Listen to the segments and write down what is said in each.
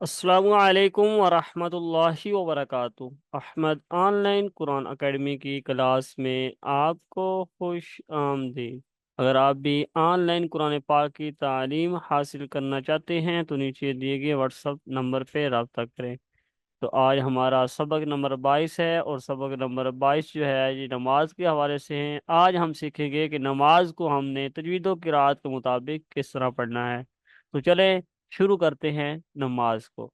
السلام علیکم ورحمۃ اللہ وبرکاتہ۔ Ahmad online Quran academy کی کلاس میں آپ کو خوش آمدید۔ اگر آپ بھی آن لائن قرآن پاک کی تعلیم حاصل کرنا چاہتے ہیں تو نیچے دیے گئے واٹس ایپ نمبر پہ رابطہ کریں۔ تو آج ہمارا سبق نمبر 22 ہے، اور سبق نمبر 22 جو ہے یہ نماز کے حوالے سے ہیں۔ آج ہم سیکھیں گے کہ نماز کو ہم نے تجوید و قرات کے مطابق کس طرح پڑھنا ہے۔ تو چلیں شروع کرتے ہیں نماز کو۔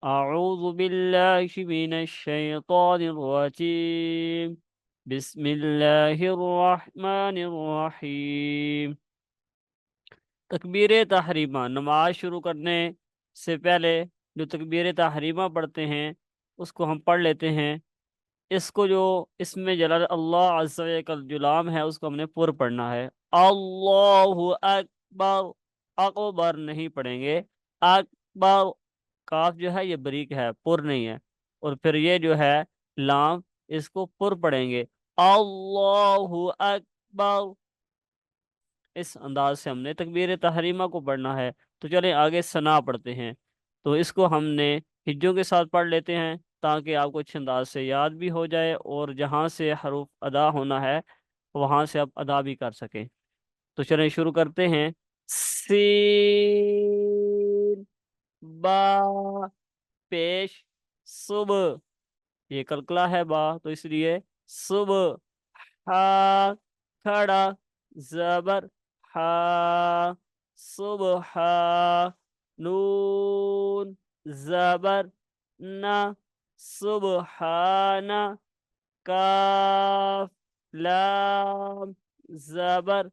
اعوذ باللہ من الشیطان الرجیم، بسم اللہ الرحمن الرحیم۔ تکبیر تحریمہ، نماز شروع کرنے سے پہلے جو تکبیر تحریمہ پڑھتے ہیں اس کو ہم پڑھ لیتے ہیں۔ اس کو جو اس میں جلال اللہ عز و جل جلام ہے اس کو ہم نے پر پڑھنا ہے۔ اللہ اکبر، اکبر نہیں پڑھیں گے، اکبر، کاف جو ہے یہ بریک ہے، پر نہیں ہے۔ اور پھر یہ جو ہے لام، اس کو پر پڑھیں گے، اللہ اکبر۔ اس انداز سے ہم نے تکبیر تحریمہ کو پڑھنا ہے۔ تو چلیں آگے ثنا پڑھتے ہیں۔ تو اس کو ہم نے ہجوں کے ساتھ پڑھ لیتے ہیں تاکہ آپ کو اچھے انداز سے یاد بھی ہو جائے، اور جہاں سے حروف ادا ہونا ہے وہاں سے آپ ادا بھی کر سکیں۔ تو چلیں شروع کرتے ہیں۔ سین، با، پیش، صبح، یہ کلکلا ہے با تو اس لیے صبح، ہا، کھڑا، زبر، ہا، صبح، نون، زبر، نہ، سبحانہ، کاف، لام، زبر،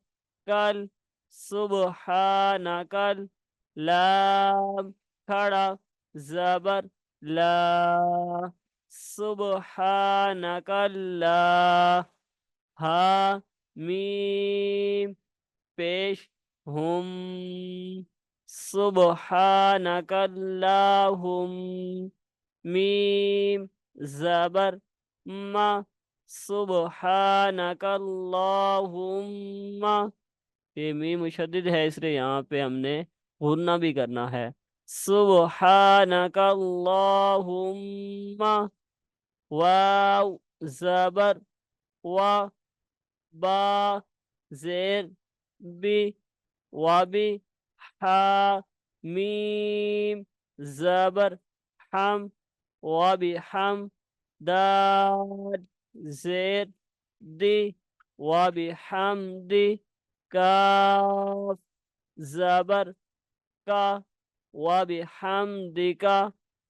کل، سبحانہ کل، لام، کھڑا، زبر، لا، سبحانک اللہ، ہا، میم، پیش، ہم، سبحانک اللہم، میم، زبر، ما، سبحانک اللہم۔ یہ میم مشدد ہے اس لیے یہاں پہ ہم نے غنہ بھی کرنا ہے۔ سبحانک اللہم، واو، زبر، وا، با، زیر، بی، وابی، ہا، میم، زبر، حم، وابی، حم، دال، زیر، دی، وابی، حم، دی، کاف، زبر، کا، وبحمدک،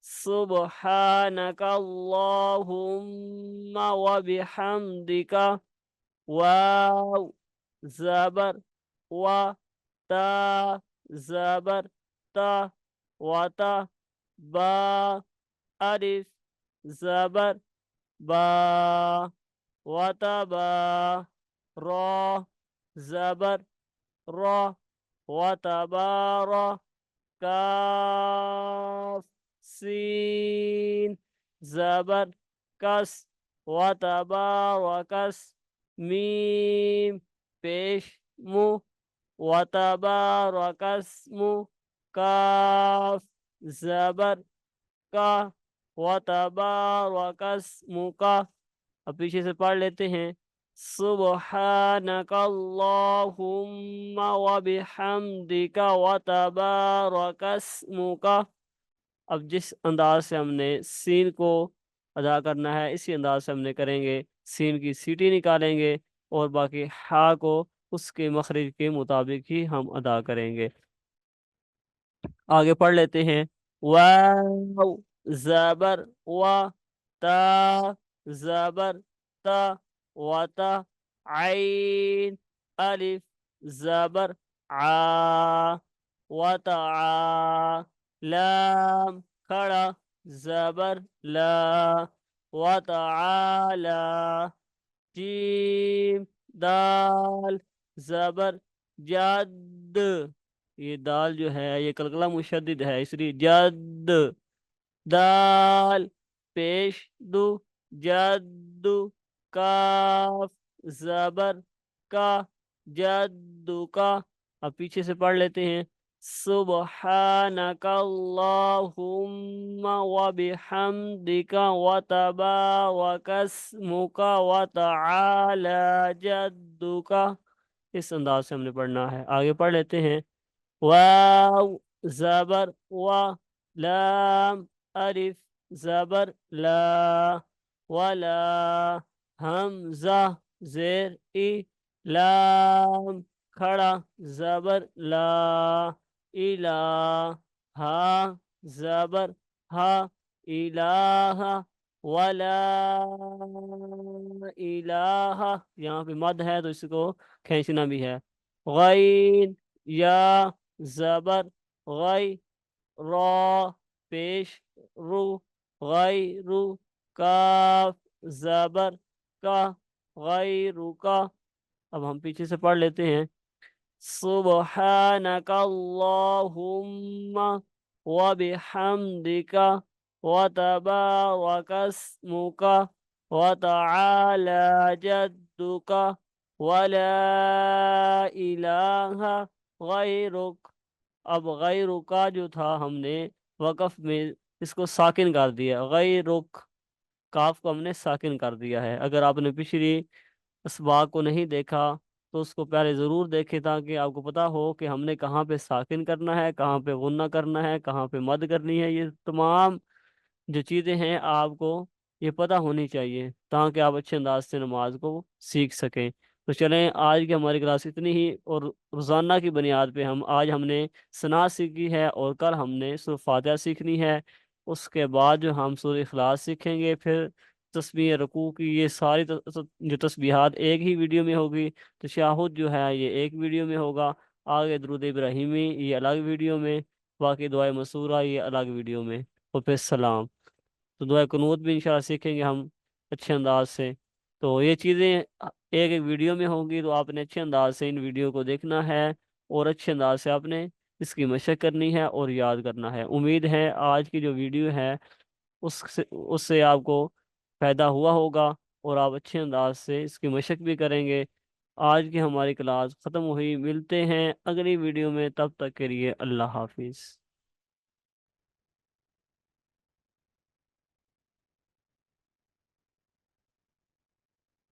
سبحانک اللہم وبحمدک، واو، زبر، و، تا، زبر، تا، وتا، با، الف، زبر، با، وتبا، را، زبر، را، وتبارا، کاف، سین، زبر، کس، وتبارکس، میم، پیش، مو، وتبارکسم، کاف، زبر، کا، وتبارکسمک۔ اب پیچھے سے پڑھ لیتے ہیں۔ سبحانک اللہم وبحمدک وتبارک اسمک۔ اب جس انداز سے ہم نے سین کو ادا کرنا ہے اسی انداز سے ہم نے کریں گے۔ سین کی سیٹی نکالیں گے اور باقی ہا کو اس کے مخرج کے مطابق ہی ہم ادا کریں گے۔ آگے پڑھ لیتے ہیں۔ واو، زبر، و، تا، زبر، تا، وتا، عین، الف، زبر، ع، وتعا، لام، کھڑا، زبر، لا، وتعالی، جیم، دال، زبر، جد، یہ دال جو ہے یہ قلقلہ مشدد ہے اس لیے جد، دال، پیش، دو، جد، کاف، زبر، کا، جد کا۔ اب پیچھے سے پڑھ لیتے ہیں۔ سبحانك اللهم وبحمدك وتبارك اسمك وتعالى جدك. اس انداز سے ہم نے پڑھنا ہے. آگے پڑھ لیتے ہیں. واو زبر و، لام الف زبر لا، ولا، حمزہ زیر ای، لام کھڑا زبر لا، الہ، ہا زبر ہا، الہ، ولا الہ. یہاں پہ مد ہے تو اس کو کھینچنا بھی ہے. غین یا زبر غی، را پیش رو، غیر رو، کاف زبر کا، غیر کا. اب ہم پیچھے سے پڑھ لیتے ہیں. سبحانك اللهم وبحمدك وتبارك اسمك وتعالى جدك ولا إله غیرک. اب غیرک کا جو تھا ہم نے وقف میں اس کو ساکن کر دیا. غیرک کاف کو ہم نے ساکن کر دیا ہے. اگر آپ نے پچھلی اسباق کو نہیں دیکھا تو اس کو پہلے ضرور دیکھے تاکہ آپ کو پتا ہو کہ ہم نے کہاں پہ ساکن کرنا ہے، کہاں پہ غنہ کرنا ہے، کہاں پہ مد کرنی ہے. یہ تمام جو چیزیں ہیں آپ کو یہ پتہ ہونی چاہیے تاکہ آپ اچھے انداز سے نماز کو سیکھ سکیں. تو چلیں آج کی ہماری کلاس اتنی ہی. اور روزانہ کی بنیاد پہ ہم نے ثنا سیکھی ہے اور کل ہم نے سورہ فاتحہ سیکھنی ہے. اس کے بعد جو ہم سورہ اخلاص سیکھیں گے، پھر تسبیح رکوع کی یہ ساری جو تسبیحات ایک ہی ویڈیو میں ہوگی. تشہد جو ہے یہ ایک ویڈیو میں ہوگا. آگے درود ابراہیمی یہ الگ ویڈیو میں، باقی دعائے مسورہ یہ الگ ویڈیو میں، اور پھر سلام. تو دعا قنوت بھی انشاءاللہ سیکھیں گے ہم اچھے انداز سے. تو یہ چیزیں ایک ایک ویڈیو میں ہوں گی، تو آپ نے اچھے انداز سے ان ویڈیو کو دیکھنا ہے اور اچھے انداز سے آپ نے اس کی مشق کرنی ہے اور یاد کرنا ہے. امید ہے آج کی جو ویڈیو ہے اس سے آپ کو فائدہ ہوا ہوگا اور آپ اچھے انداز سے اس کی مشق بھی کریں گے. آج کی ہماری کلاس ختم ہوئی. ملتے ہیں اگلی ویڈیو میں، تب تک کے لیے اللہ حافظ.